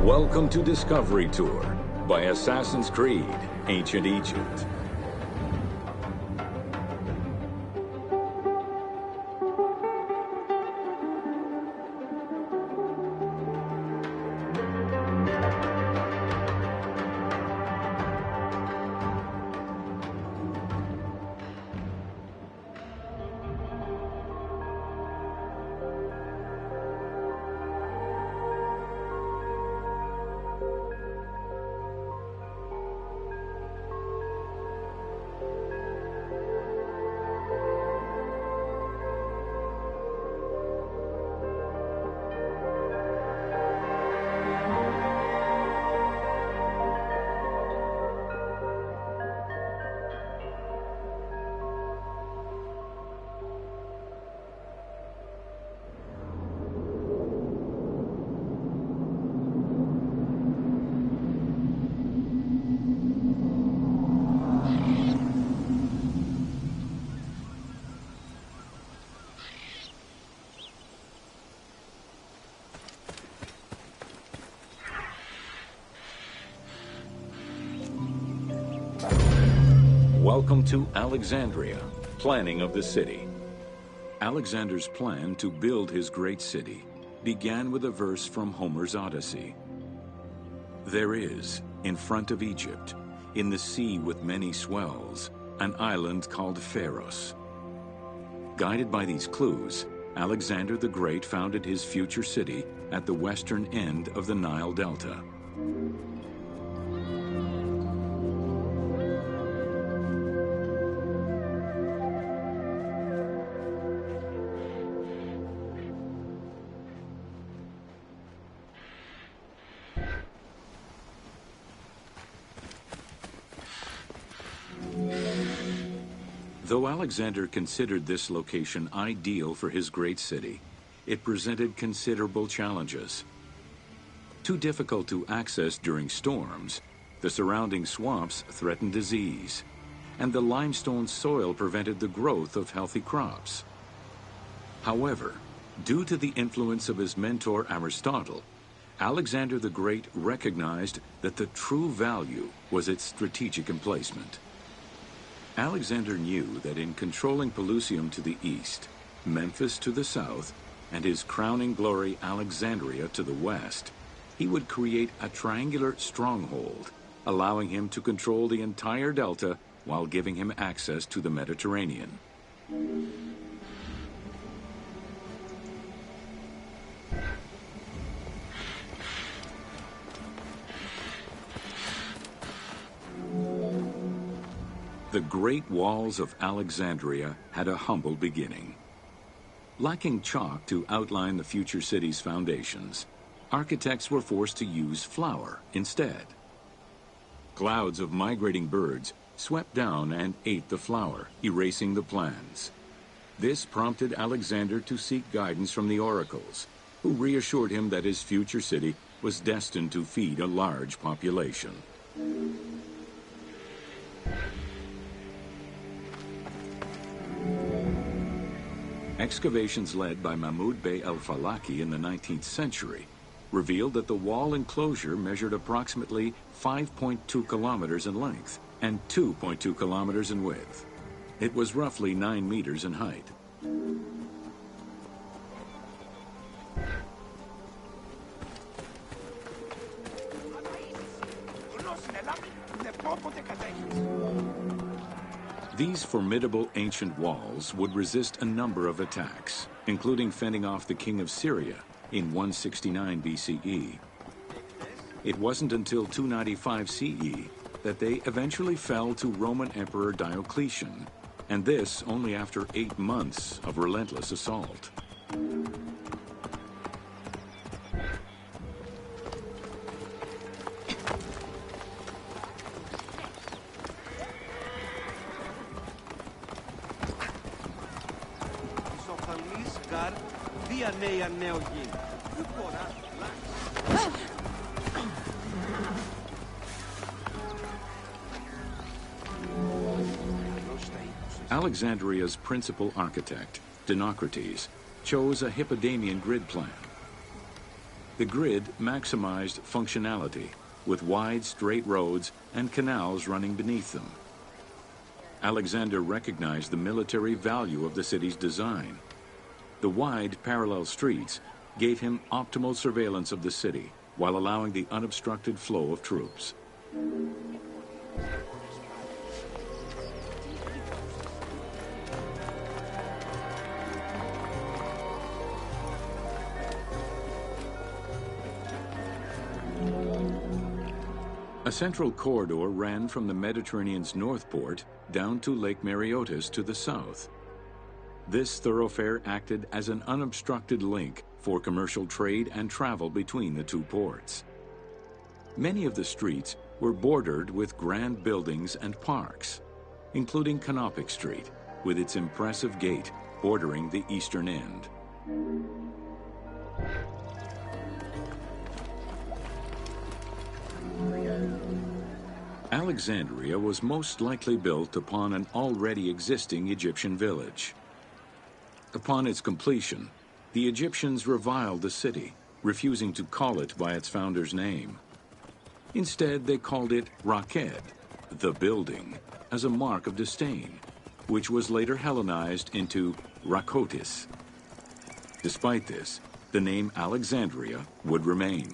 Welcome to Discovery Tour by Assassin's Creed, Ancient Egypt. Welcome to Alexandria, planning of the city. Alexander's plan to build his great city began with a verse from Homer's Odyssey. There is, in front of Egypt, in the sea with many swells, an island called Pharos. Guided by these clues, Alexander the Great founded his future city at the western end of the Nile Delta. Though Alexander considered this location ideal for his great city, it presented considerable challenges. Too difficult to access during storms, the surrounding swamps threatened disease, and the limestone soil prevented the growth of healthy crops. However, due to the influence of his mentor Aristotle, Alexander the Great recognized that the true value was its strategic emplacement. Alexander knew that in controlling Pelusium to the east, Memphis to the south, and his crowning glory Alexandria to the west, he would create a triangular stronghold, allowing him to control the entire delta while giving him access to the Mediterranean. The Great Walls of Alexandria had a humble beginning. Lacking chalk to outline the future city's foundations, architects were forced to use flour instead. Clouds of migrating birds swept down and ate the flour, erasing the plans. This prompted Alexander to seek guidance from the oracles, who reassured him that his future city was destined to feed a large population. Excavations led by Mahmud Bey el-Falaki in the 19th century revealed that the wall enclosure measured approximately 5.2 kilometers in length and 2.2 kilometers in width. It was roughly 9 meters in height. These formidable ancient walls would resist a number of attacks, including fending off the king of Syria in 169 BCE. It wasn't until 295 CE that they eventually fell to Roman Emperor Diocletian, and this only after 8 months of relentless assault. Alexandria's principal architect, Dinocrates, chose a Hippodamian grid plan. The grid maximized functionality, with wide, straight roads and canals running beneath them. Alexander recognized the military value of the city's design. The wide, parallel streets gave him optimal surveillance of the city, while allowing the unobstructed flow of troops. A central corridor ran from the Mediterranean's north port down to Lake Mareotis to the south. This thoroughfare acted as an unobstructed link for commercial trade and travel between the two ports. Many of the streets were bordered with grand buildings and parks, including Canopic Street, with its impressive gate bordering the eastern end. Alexandria was most likely built upon an already existing Egyptian village. Upon its completion, the Egyptians reviled the city, refusing to call it by its founder's name. Instead, they called it Raked, the building, as a mark of disdain, which was later Hellenized into Rakotis. Despite this, the name Alexandria would remain.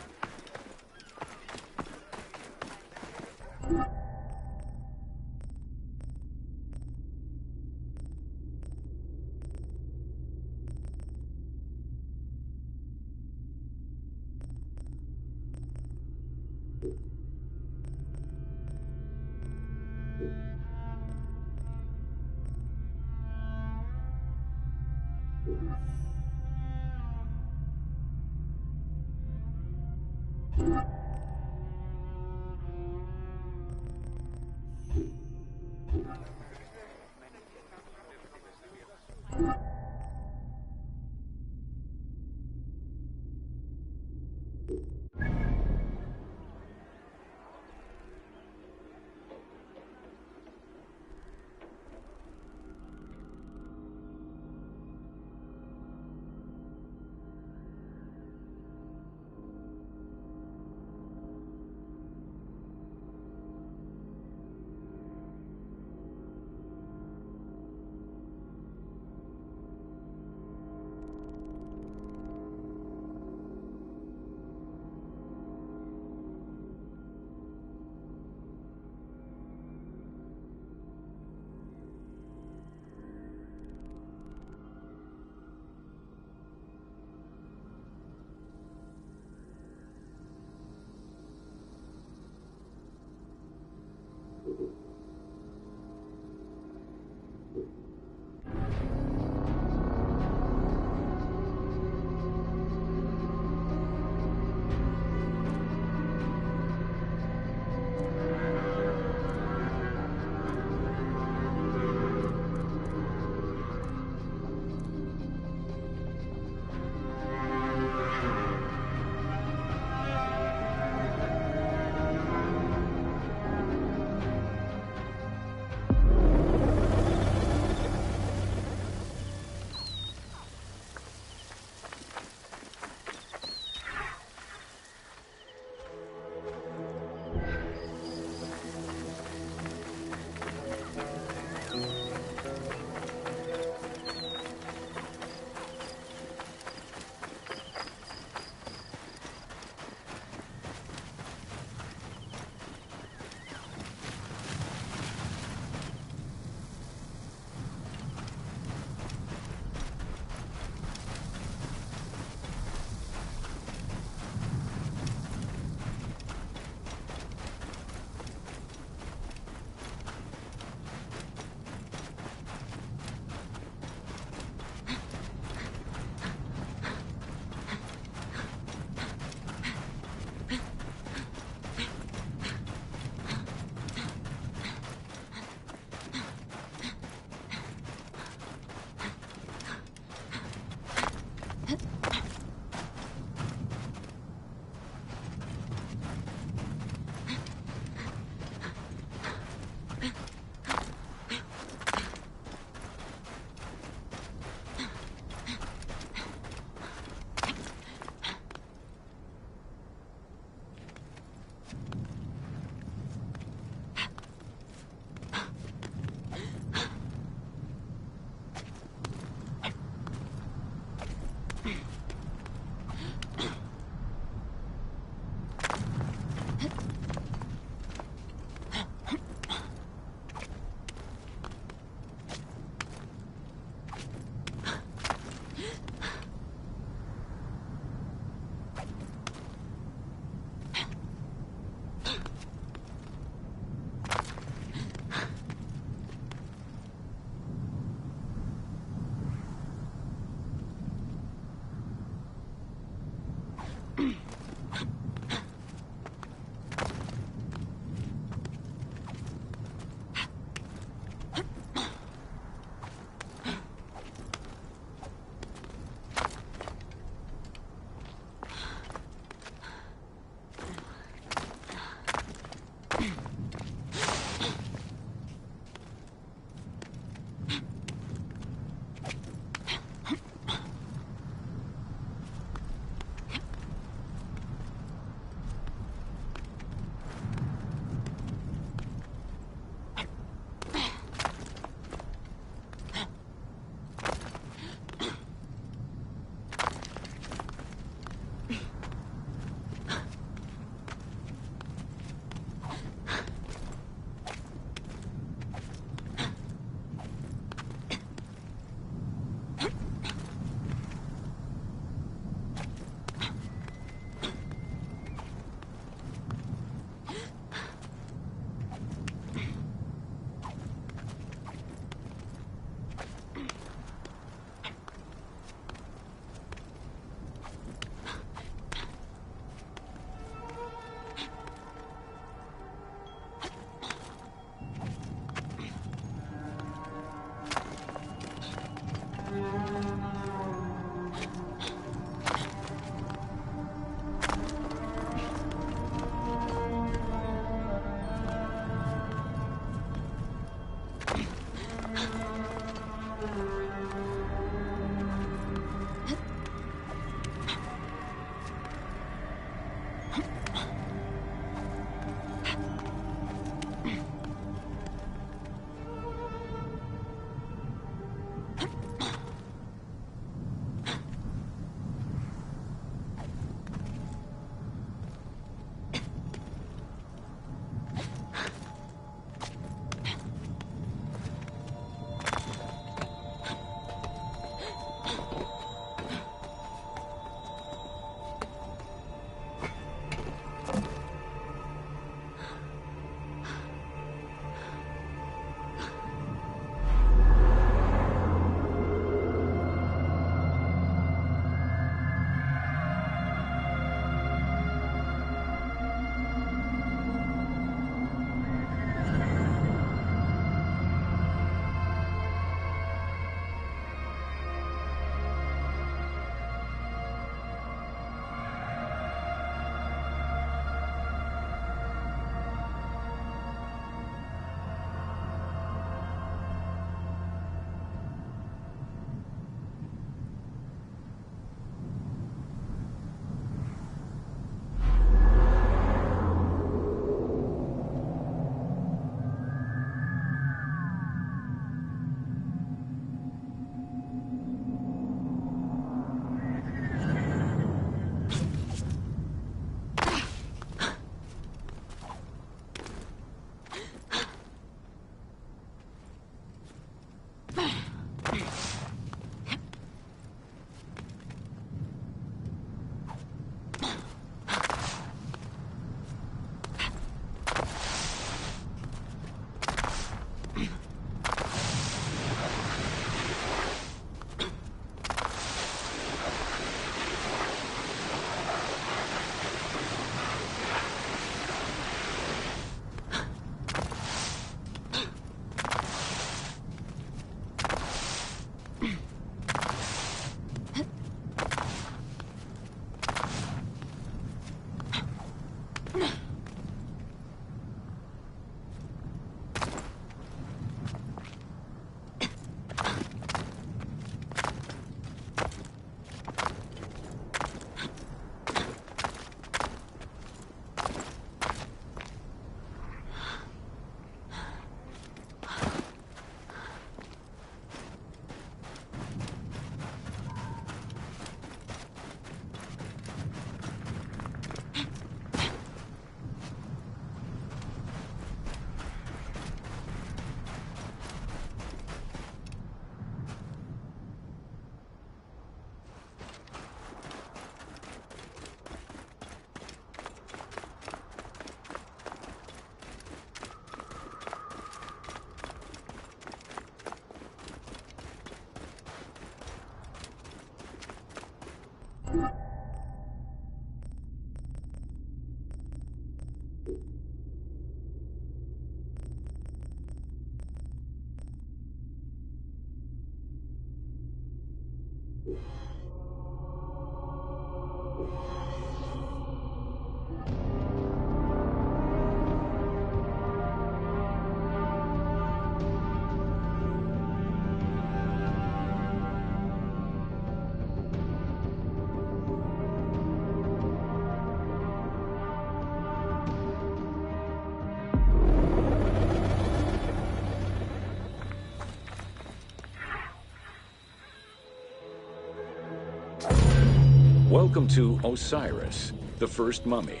Welcome to Osiris, the first mummy.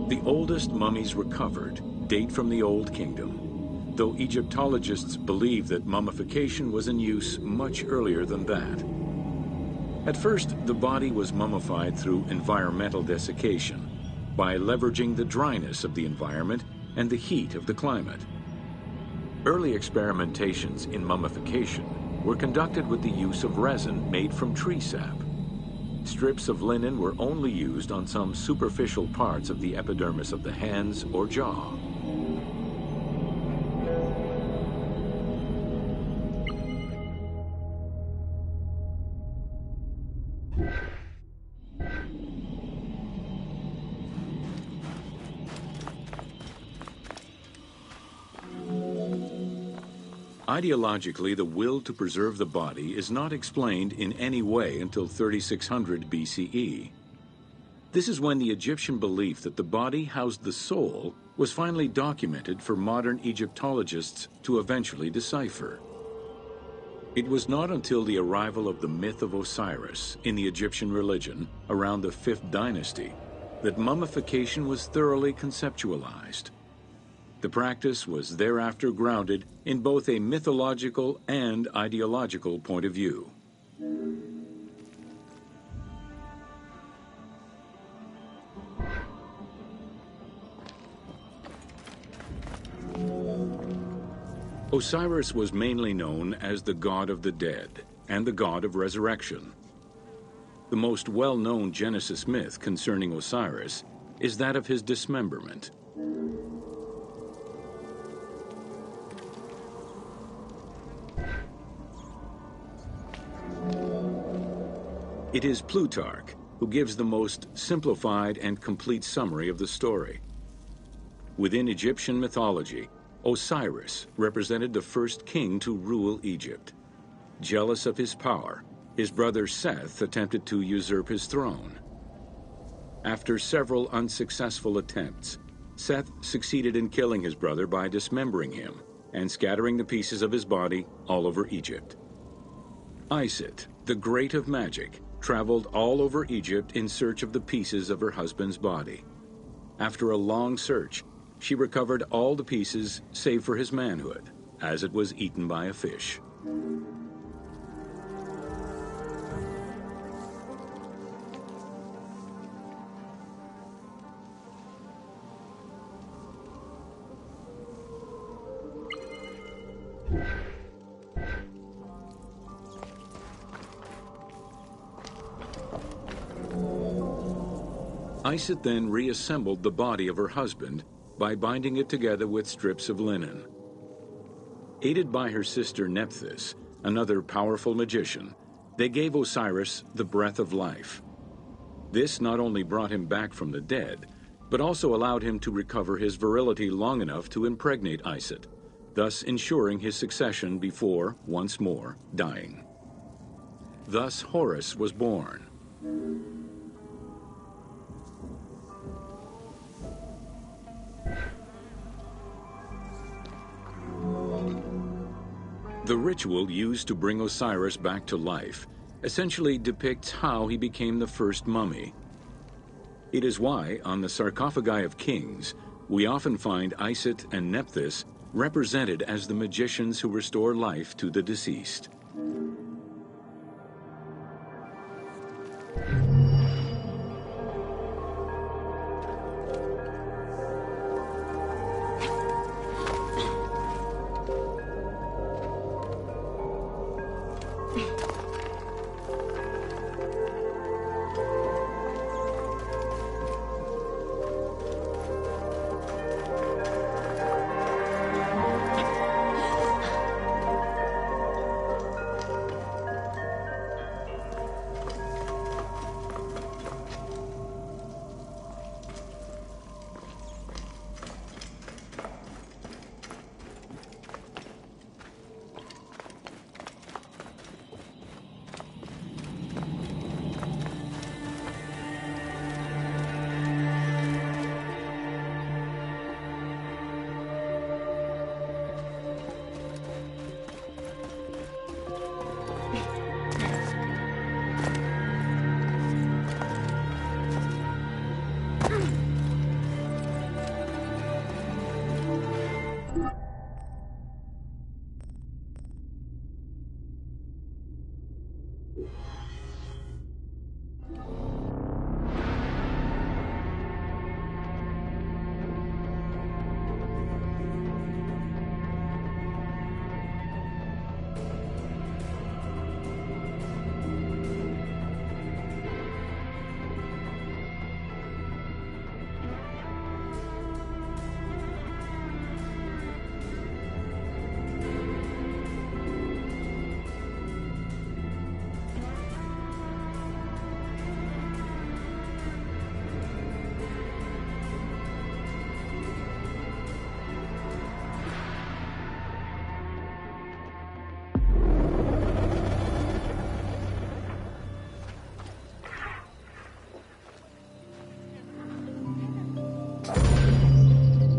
The oldest mummies recovered date from the Old Kingdom, though Egyptologists believe that mummification was in use much earlier than that. At first, the body was mummified through environmental desiccation, by leveraging the dryness of the environment and the heat of the climate. Early experimentations in mummification were conducted with the use of resin made from tree sap. Strips of linen were only used on some superficial parts of the epidermis of the hands or jaw. Ideologically, the will to preserve the body is not explained in any way until 3600 BCE. This is when the Egyptian belief that the body housed the soul was finally documented for modern Egyptologists to eventually decipher. It was not until the arrival of the myth of Osiris in the Egyptian religion around the 5th dynasty that mummification was thoroughly conceptualized. The practice was thereafter grounded in both a mythological and ideological point of view. Osiris was mainly known as the god of the dead and the god of resurrection. The most well-known Genesis myth concerning Osiris is that of his dismemberment. It is Plutarch who gives the most simplified and complete summary of the story. Within Egyptian mythology, Osiris represented the first king to rule Egypt. Jealous of his power, his brother Seth attempted to usurp his throne. After several unsuccessful attempts, Seth succeeded in killing his brother by dismembering him and scattering the pieces of his body all over Egypt. Isis, the great of magic, traveled all over Egypt in search of the pieces of her husband's body. After a long search, she recovered all the pieces save for his manhood, as it was eaten by a fish. Isis then reassembled the body of her husband by binding it together with strips of linen. Aided by her sister Nephthys, another powerful magician, they gave Osiris the breath of life. This not only brought him back from the dead, but also allowed him to recover his virility long enough to impregnate Isis, thus ensuring his succession before, once more, dying. Thus Horus was born. The ritual used to bring Osiris back to life essentially depicts how he became the first mummy. It is why, on the sarcophagi of kings, we often find Isis and Nephthys represented as the magicians who restore life to the deceased.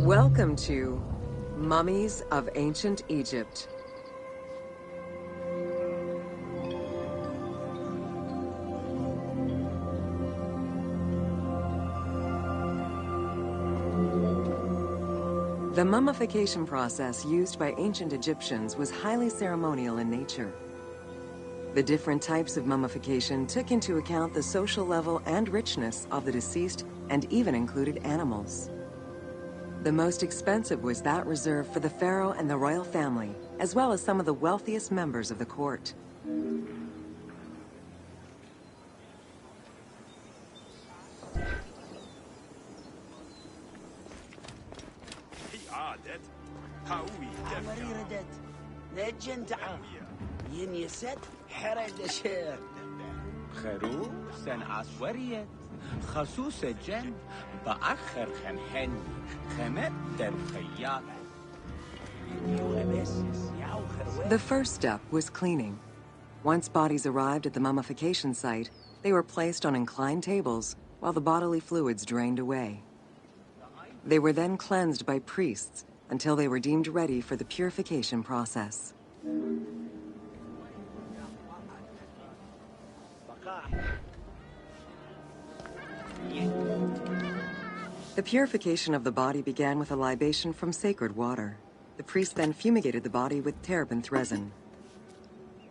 Welcome to Mummies of Ancient Egypt. The mummification process used by ancient Egyptians was highly ceremonial in nature. The different types of mummification took into account the social level and richness of the deceased and even included animals. The most expensive was that reserved for the pharaoh and the royal family, as well as some of the wealthiest members of the court. خصوص الجن بأخر خمحني خمت در خياط. The first step was cleaning. Once bodies arrived at the mummification site, they were placed on inclined tables while the bodily fluids drained away. They were then cleansed by priests until they were deemed ready for the purification process. The purification of the body began with a libation from sacred water. The priest then fumigated the body with terebinth resin.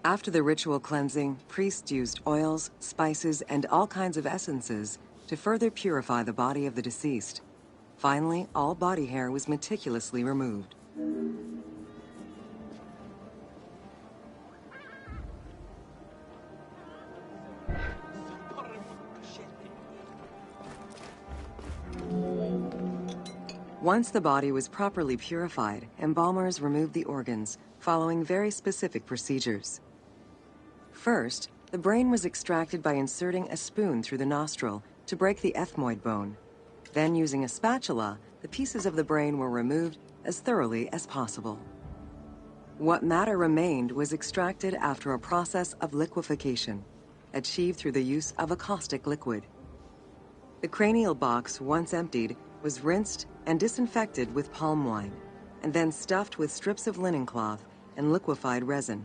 After the ritual cleansing, priests used oils, spices, and all kinds of essences to further purify the body of the deceased. Finally, all body hair was meticulously removed. Once the body was properly purified, embalmers removed the organs, following very specific procedures. First, the brain was extracted by inserting a spoon through the nostril to break the ethmoid bone. Then, using a spatula, the pieces of the brain were removed as thoroughly as possible. What matter remained was extracted after a process of liquefaction, achieved through the use of a caustic liquid. The cranial box, once emptied, was rinsed and disinfected with palm wine, and then stuffed with strips of linen cloth and liquefied resin.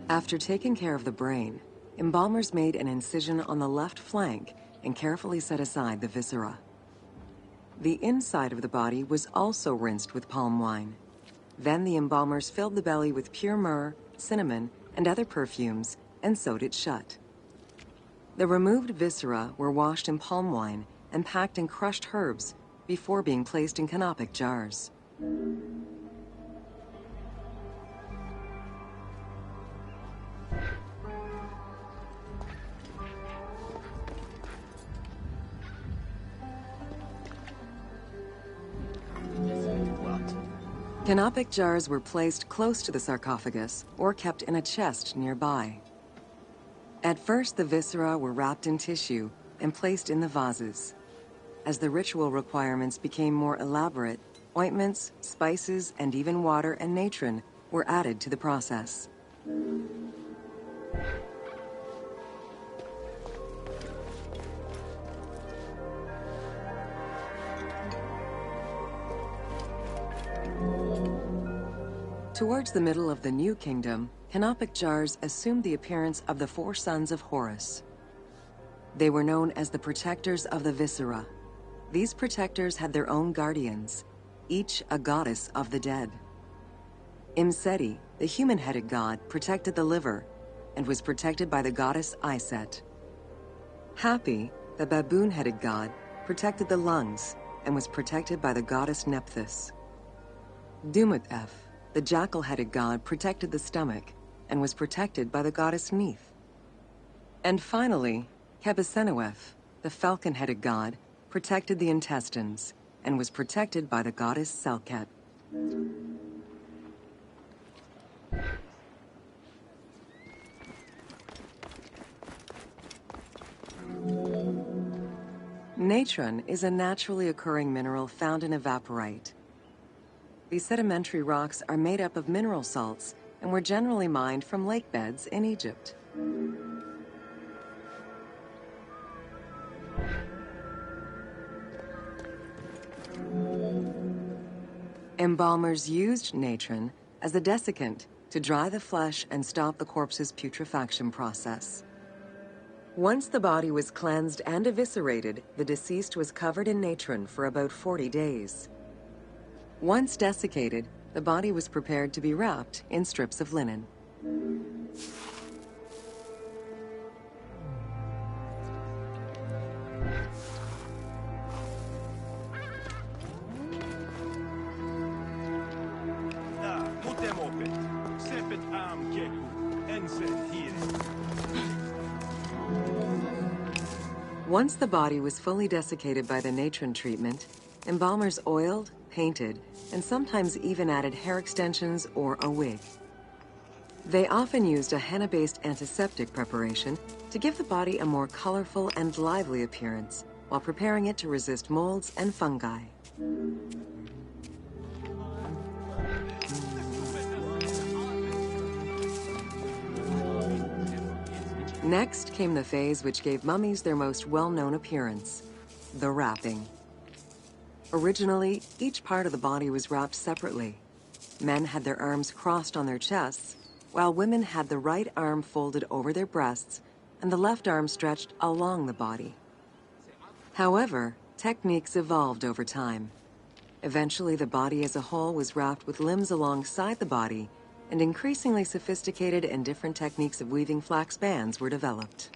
After taking care of the brain, embalmers made an incision on the left flank and carefully set aside the viscera. The inside of the body was also rinsed with palm wine. Then the embalmers filled the belly with pure myrrh, cinnamon, and other perfumes and sewed it shut. The removed viscera were washed in palm wine and packed in crushed herbs before being placed in canopic jars. Canopic jars were placed close to the sarcophagus or kept in a chest nearby. At first, the viscera were wrapped in tissue and placed in the vases. As the ritual requirements became more elaborate, ointments, spices, and even water and natron were added to the process. Towards the middle of the New Kingdom, canopic jars assumed the appearance of the 4 sons of Horus. They were known as the protectors of the viscera. These protectors had their own guardians, each a goddess of the dead. Imseti, the human-headed god, protected the liver and was protected by the goddess Iset. Hapi, the baboon-headed god, protected the lungs and was protected by the goddess Nephthys. Dumut-F, the jackal-headed god, protected the stomach and was protected by the goddess Neith. And finally, Kebesenuef, the falcon-headed god, protected the intestines and was protected by the goddess Selket. Natron is a naturally occurring mineral found in evaporite. These sedimentary rocks are made up of mineral salts and were generally mined from lake beds in Egypt. Embalmers used natron as a desiccant to dry the flesh and stop the corpse's putrefaction process. Once the body was cleansed and eviscerated, the deceased was covered in natron for about 40 days. Once desiccated, the body was prepared to be wrapped in strips of linen. Once the body was fully desiccated by the natron treatment, embalmers oiled, painted, and sometimes even added hair extensions or a wig. They often used a henna-based antiseptic preparation to give the body a more colorful and lively appearance while preparing it to resist molds and fungi. Next came the phase which gave mummies their most well-known appearance, the wrapping. Originally, each part of the body was wrapped separately. Men had their arms crossed on their chests, while women had the right arm folded over their breasts and the left arm stretched along the body. However, techniques evolved over time. Eventually, the body as a whole was wrapped with limbs alongside the body, and increasingly sophisticated and different techniques of weaving flax bands were developed.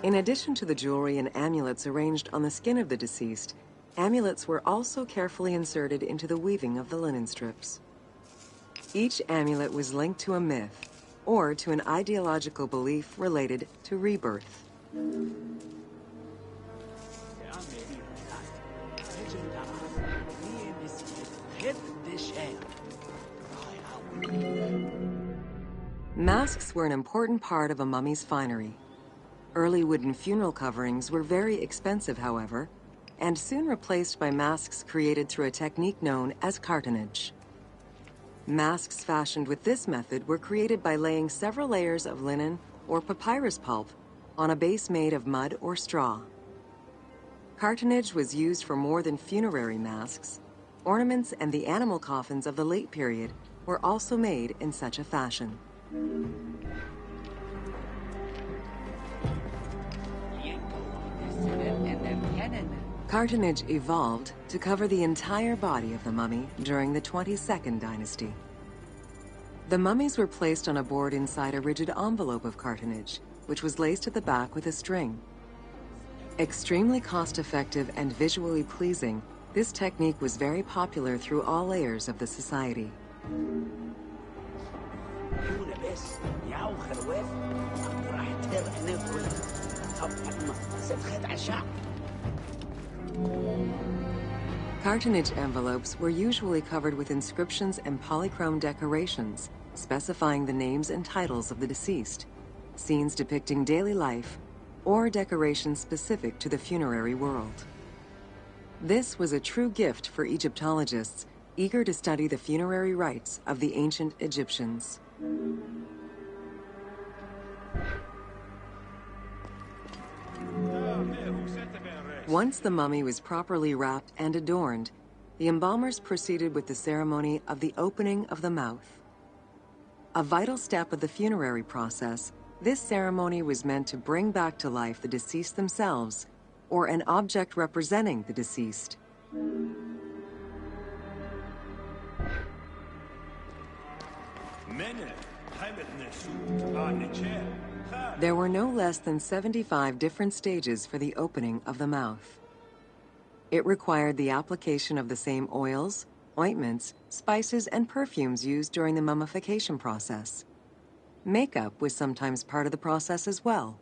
In addition to the jewelry and amulets arranged on the skin of the deceased, amulets were also carefully inserted into the weaving of the linen strips. Each amulet was linked to a myth, or to an ideological belief related to rebirth. Masks were an important part of a mummy's finery. Early wooden funeral coverings were very expensive, however, and soon replaced by masks created through a technique known as cartonnage. Masks fashioned with this method were created by laying several layers of linen or papyrus pulp on a base made of mud or straw. Cartonnage was used for more than funerary masks. Ornaments and the animal coffins of the late period were also made in such a fashion. Cartonnage evolved to cover the entire body of the mummy during the 22nd dynasty. The mummies were placed on a board inside a rigid envelope of cartonnage, which was laced at the back with a string. Extremely cost-effective and visually pleasing, this technique was very popular through all layers of the society. Cartonnage envelopes were usually covered with inscriptions and polychrome decorations, specifying the names and titles of the deceased, scenes depicting daily life, or decorations specific to the funerary world. This was a true gift for Egyptologists eager to study the funerary rites of the ancient Egyptians. Once the mummy was properly wrapped and adorned, the embalmers proceeded with the ceremony of the opening of the mouth. A vital step of the funerary process, this ceremony was meant to bring back to life the deceased themselves, or an object representing the deceased. There were no less than 75 different stages for the opening of the mouth. It required the application of the same oils, ointments, spices, and perfumes used during the mummification process. Makeup was sometimes part of the process as well.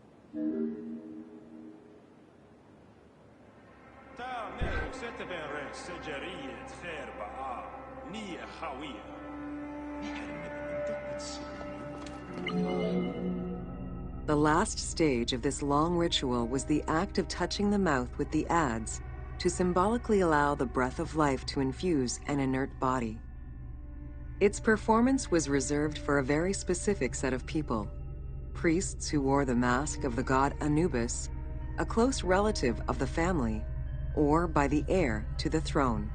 The last stage of this long ritual was the act of touching the mouth with the adze to symbolically allow the breath of life to infuse an inert body. Its performance was reserved for a very specific set of people: priests who wore the mask of the god Anubis, a close relative of the family, or by the heir to the throne.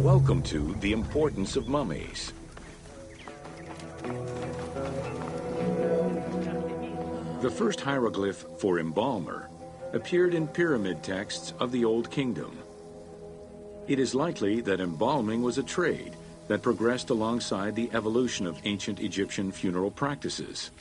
Welcome to The Importance of Mummies. The first hieroglyph for embalmer appeared in pyramid texts of the Old Kingdom. It is likely that embalming was a trade that progressed alongside the evolution of ancient Egyptian funeral practices.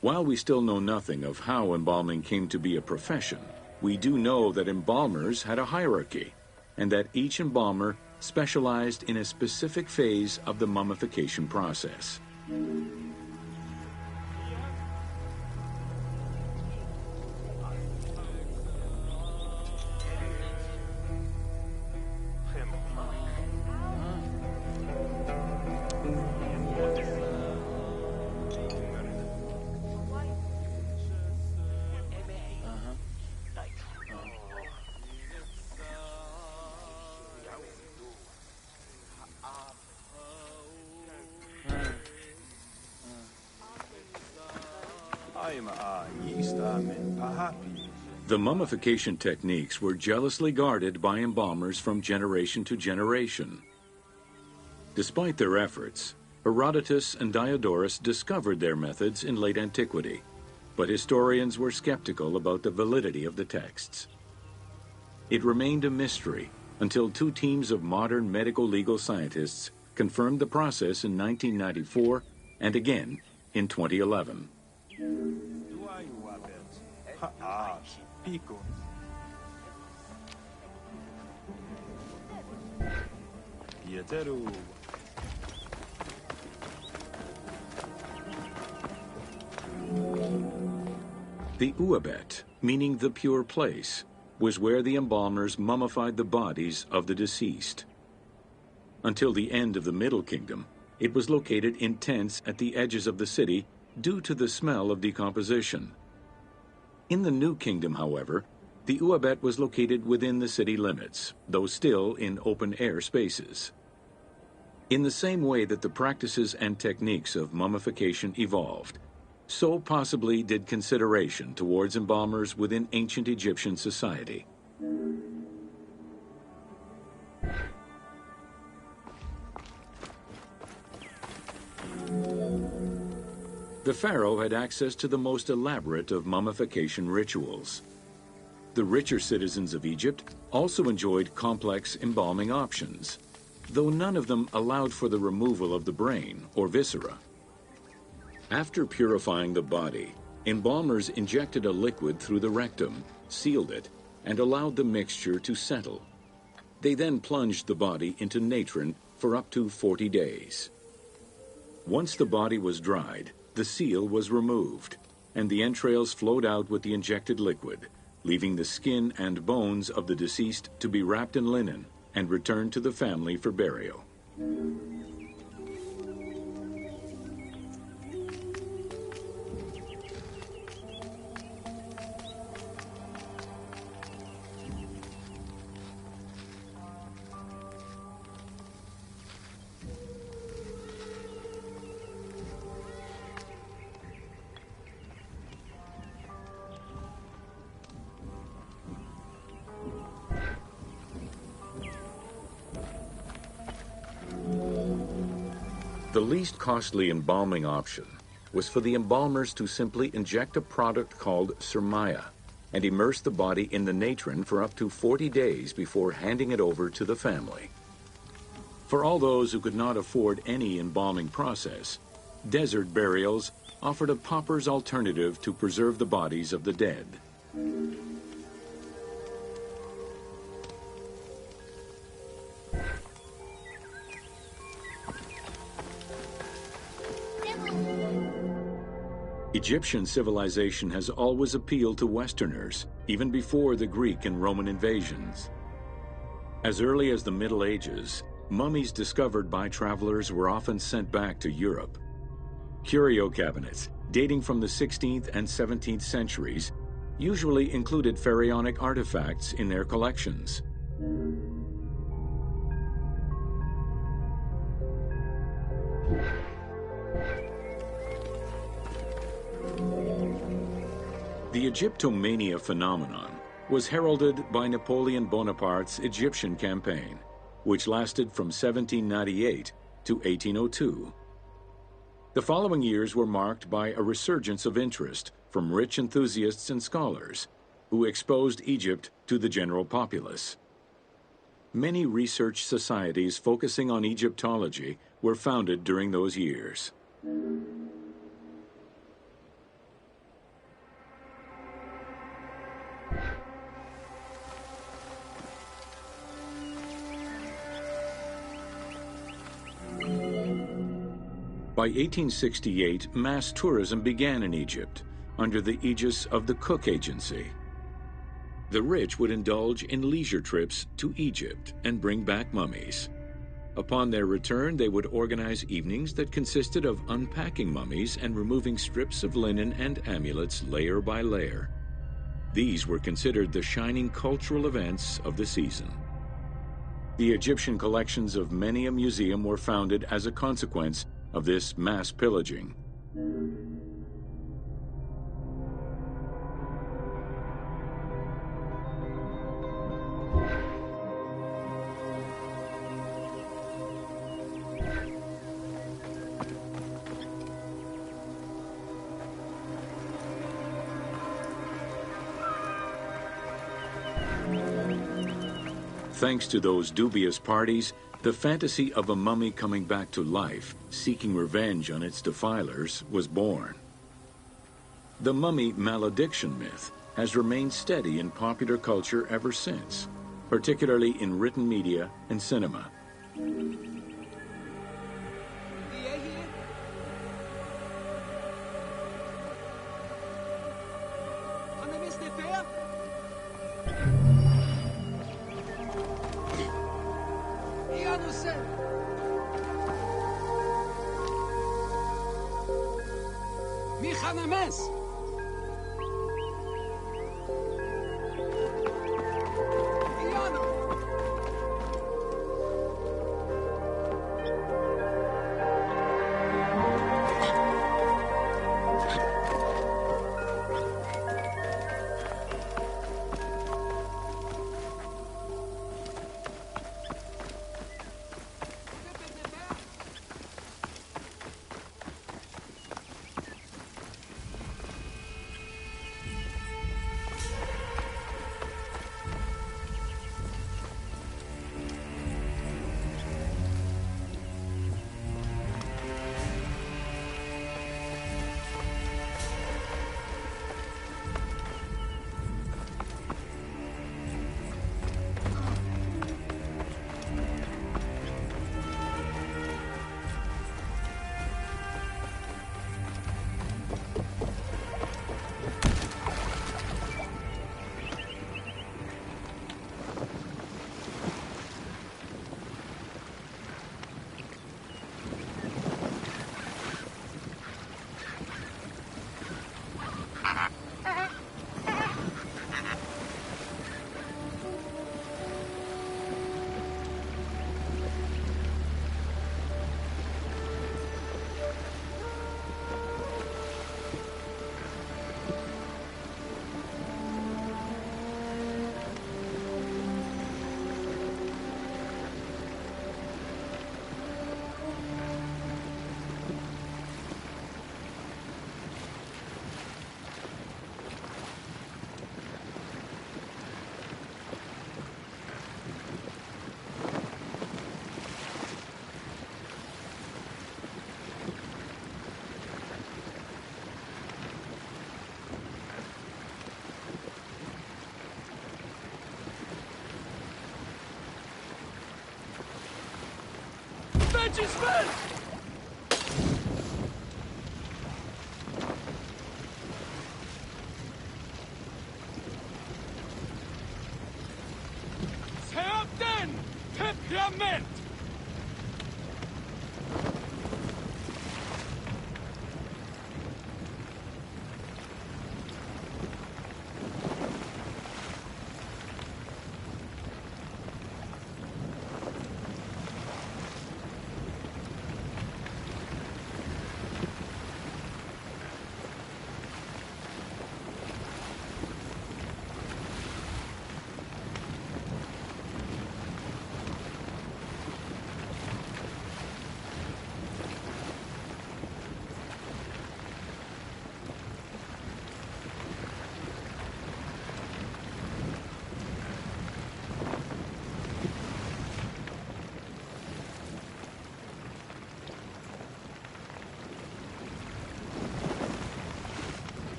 While we still know nothing of how embalming came to be a profession, we do know that embalmers had a hierarchy, and that each embalmer specialized in a specific phase of the mummification process. The mummification techniques were jealously guarded by embalmers from generation to generation. Despite their efforts, Herodotus and Diodorus discovered their methods in late antiquity, but historians were skeptical about the validity of the texts. It remained a mystery until two teams of modern medical legal scientists confirmed the process in 1994 and again in 2011. The Uabet, meaning the pure place, was where the embalmers mummified the bodies of the deceased. Until the end of the Middle Kingdom, it was located in tents at the edges of the city due to the smell of decomposition. In the New Kingdom, however, the Uabet was located within the city limits, though still in open-air spaces. In the same way that the practices and techniques of mummification evolved, so possibly did consideration towards embalmers within ancient Egyptian society. The pharaoh had access to the most elaborate of mummification rituals. The richer citizens of Egypt also enjoyed complex embalming options, though none of them allowed for the removal of the brain or viscera. After purifying the body, embalmers injected a liquid through the rectum, sealed it, and allowed the mixture to settle. They then plunged the body into natron for up to 40 days. Once the body was dried, the seal was removed, and the entrails flowed out with the injected liquid, leaving the skin and bones of the deceased to be wrapped in linen and returned to the family for burial. The least costly embalming option was for the embalmers to simply inject a product called surmaya and immerse the body in the natron for up to 40 days before handing it over to the family. For all those who could not afford any embalming process, desert burials offered a pauper's alternative to preserve the bodies of the dead. Egyptian civilization has always appealed to Westerners, even before the Greek and Roman invasions. As early as the Middle Ages, mummies discovered by travelers were often sent back to Europe. Curio cabinets, dating from the 16th and 17th centuries, usually included pharaonic artifacts in their collections. The Egyptomania phenomenon was heralded by Napoleon Bonaparte's Egyptian campaign, which lasted from 1798 to 1802. The following years were marked by a resurgence of interest from rich enthusiasts and scholars who exposed Egypt to the general populace. Many research societies focusing on Egyptology were founded during those years. By 1868, mass tourism began in Egypt under the aegis of the Cook Agency. The rich would indulge in leisure trips to Egypt and bring back mummies. Upon their return, they would organize evenings that consisted of unpacking mummies and removing strips of linen and amulets layer by layer. These were considered the shining cultural events of the season. The Egyptian collections of many a museum were founded as a consequence of this mass pillaging. Thanks to those dubious parties, the fantasy of a mummy coming back to life, seeking revenge on its defilers, was born. The mummy malediction myth has remained steady in popular culture ever since, particularly in written media and cinema.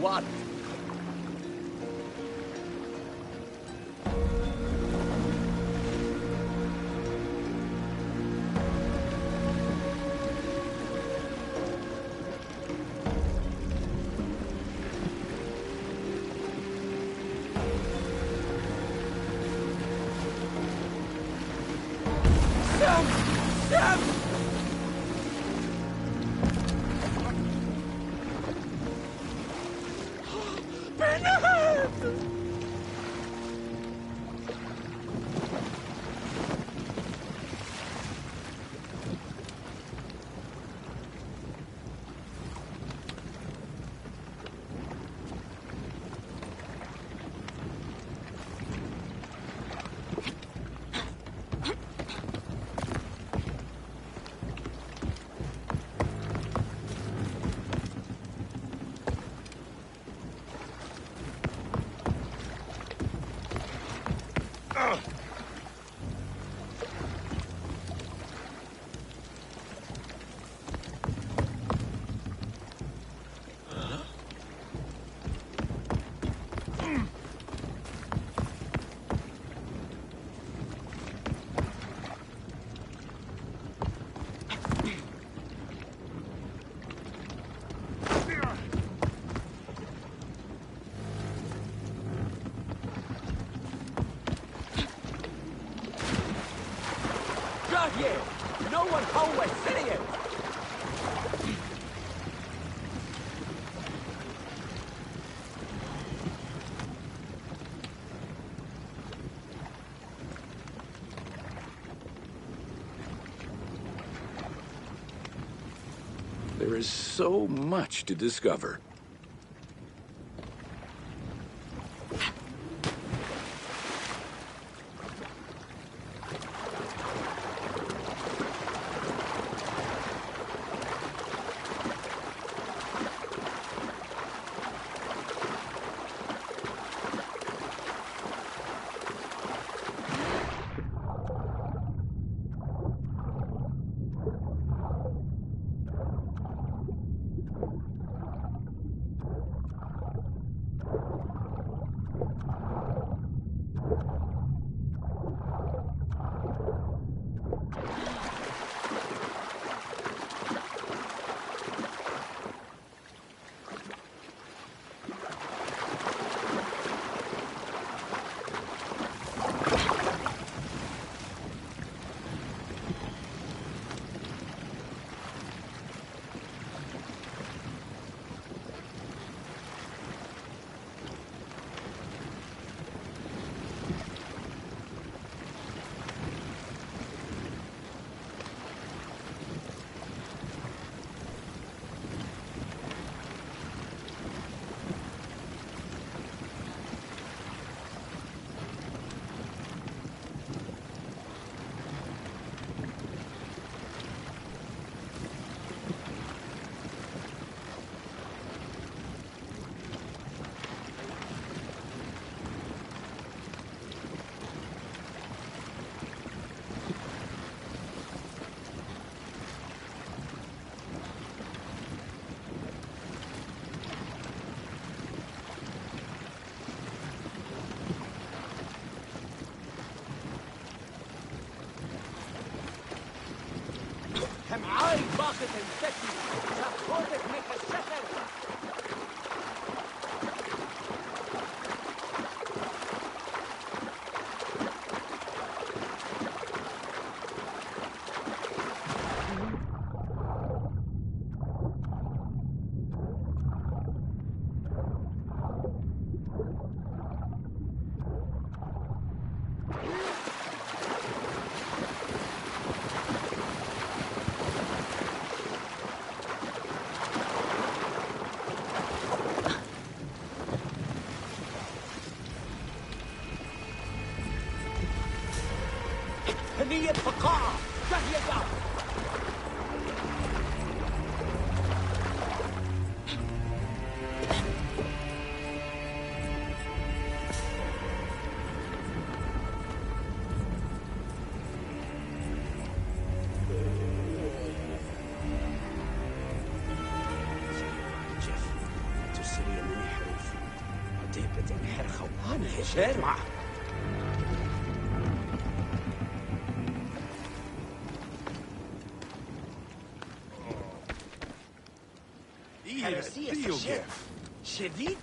What? No one home was serious! There is so much to discover. كم عايز باقة الفتي تاخذك من السفر. هنية بقاعة تهيئة. تسري من حروف وديبة حرخة وانا هشير معه. شديد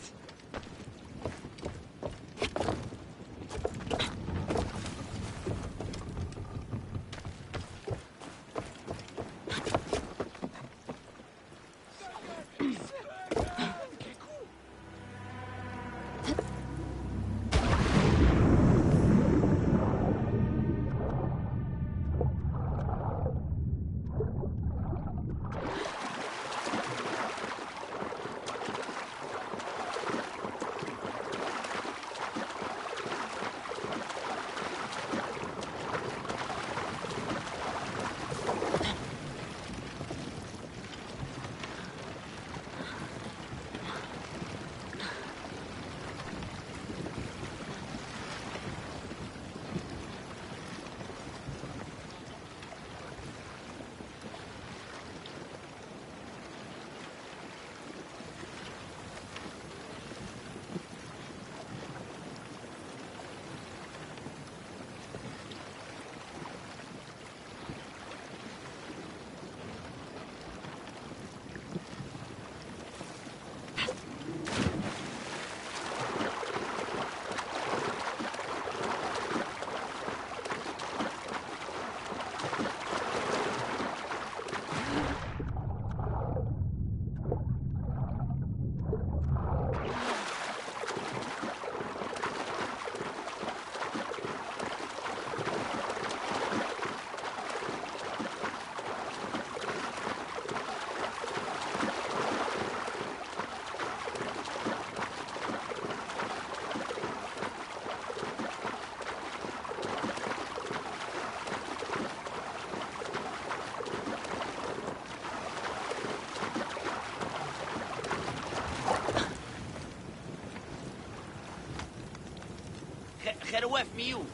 وف ميو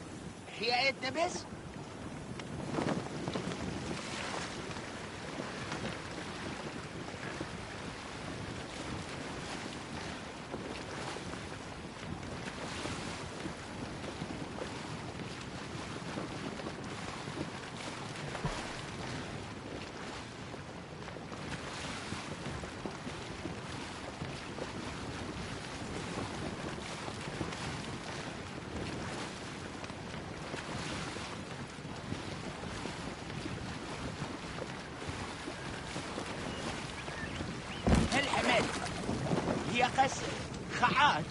حياتنا بس. هي قس خعات.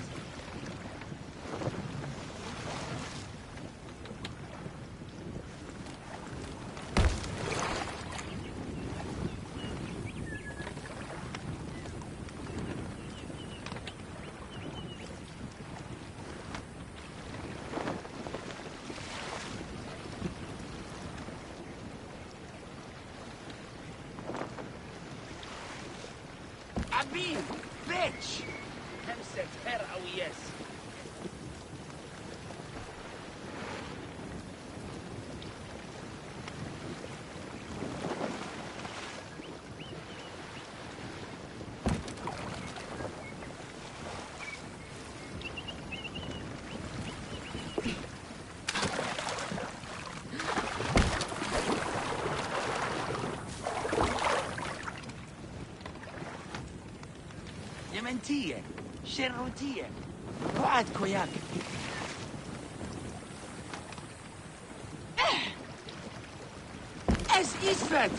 عبيد بيتش همسة فرقة وياس. يمنتية شروتية وعد كوياك. اس اسفت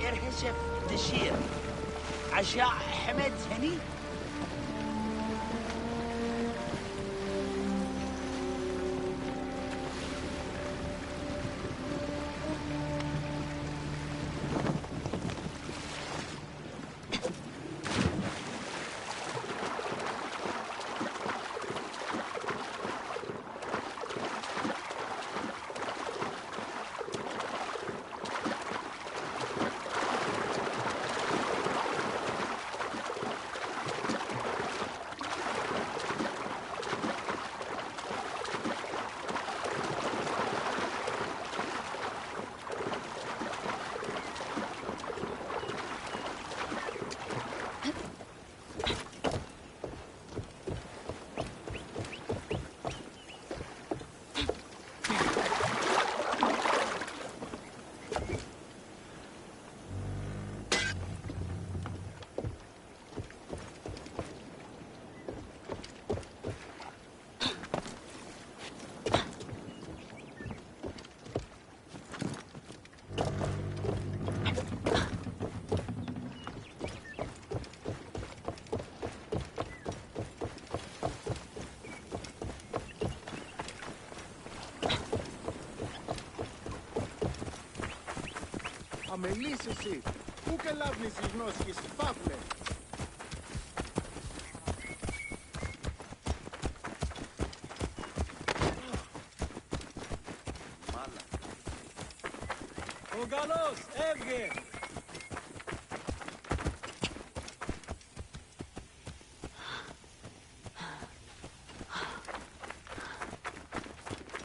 ارهشف دشير عشاء حمد هني. αμελής εσύ. Πού και λάβνεις τις γνώσεις, φάφλε. Ο καλός, έβγε!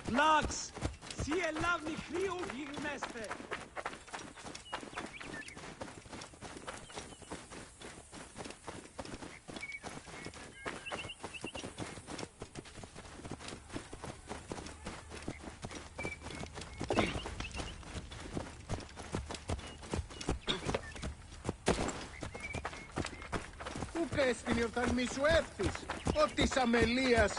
Λάξ, σι ελάβνη χρήου γιγνέστε. Πού και στην εορταλμή σου έρθεις, ο της αμελίας.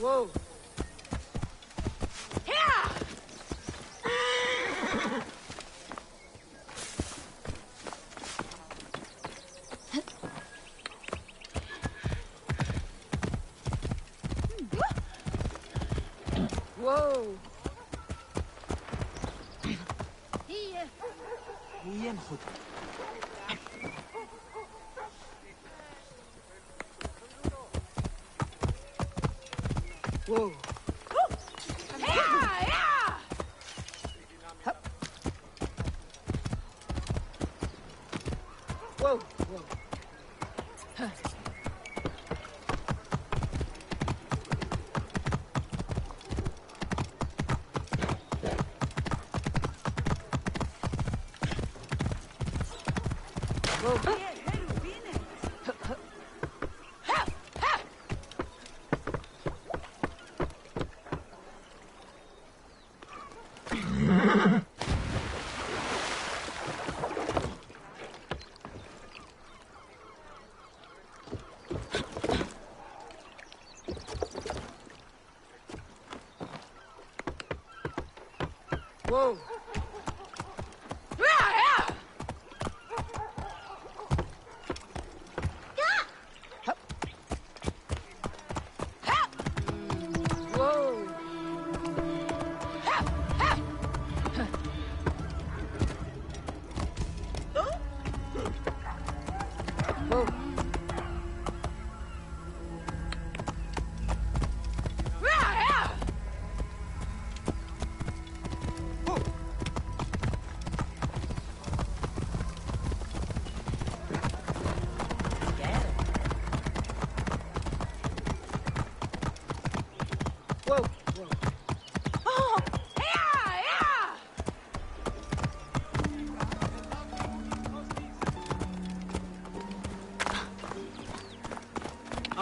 Wow. Wow. Hier goed. Wow. Wow. Wow. Wow.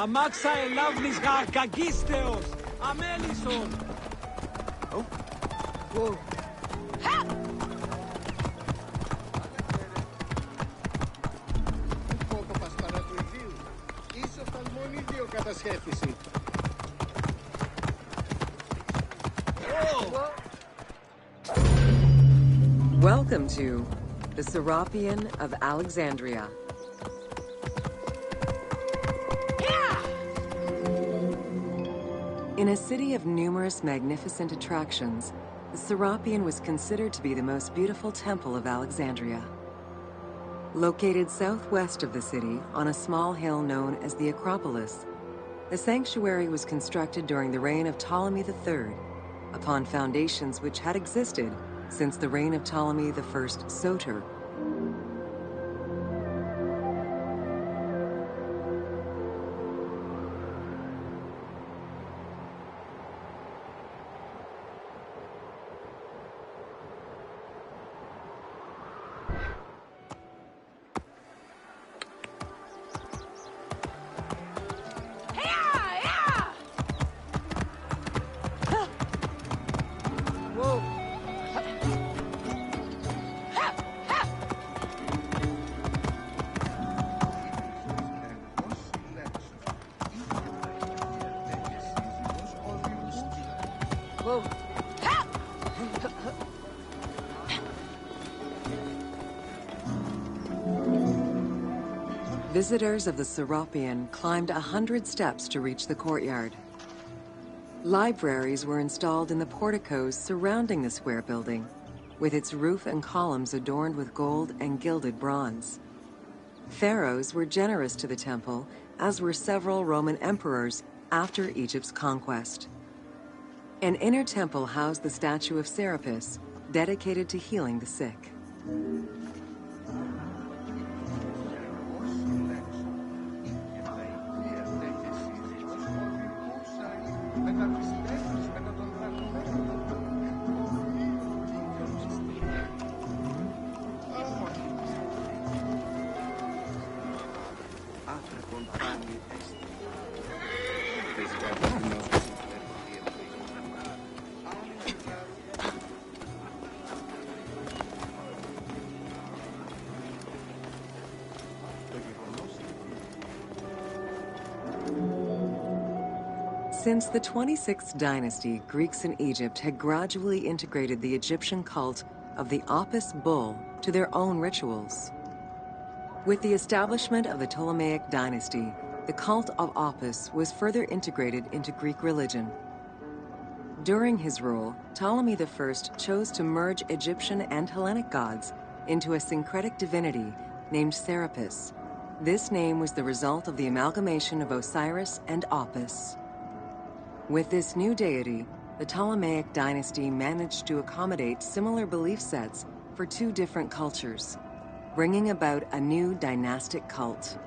Αμάξα ελάβνης κακίστεως, αμέλισσον. Πόπο Πασπαρατουιδίου, ίσως μόνο ίδιο κατασχέθηση. Welcome to the Serapion of Alexandria. In a city of numerous magnificent attractions, the Serapion was considered to be the most beautiful temple of Alexandria. Located southwest of the city on a small hill known as the Acropolis, the sanctuary was constructed during the reign of Ptolemy III, upon foundations which had existed since the reign of Ptolemy I Soter. Visitors of the Serapeum climbed 100 steps to reach the courtyard. Libraries were installed in the porticos surrounding the square building, with its roof and columns adorned with gold and gilded bronze. Pharaohs were generous to the temple, as were several Roman emperors after Egypt's conquest. An inner temple housed the statue of Serapis, dedicated to healing the sick. Since the 26th dynasty, Greeks in Egypt had gradually integrated the Egyptian cult of the Apis bull to their own rituals. With the establishment of the Ptolemaic dynasty, the cult of Apis was further integrated into Greek religion. During his rule, Ptolemy I chose to merge Egyptian and Hellenic gods into a syncretic divinity named Serapis. This name was the result of the amalgamation of Osiris and Apis. With this new deity, the Ptolemaic dynasty managed to accommodate similar belief sets for two different cultures, bringing about a new dynastic cult.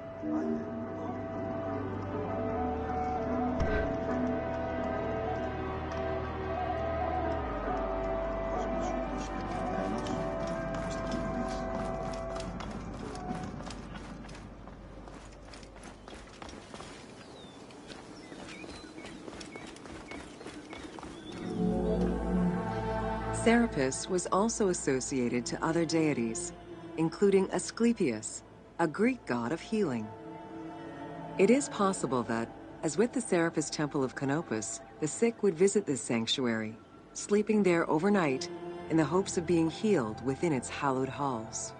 Serapis was also associated to other deities, including Asclepius, a Greek god of healing. It is possible that, as with the Serapis Temple of Canopus, the sick would visit this sanctuary, sleeping there overnight in the hopes of being healed within its hallowed halls.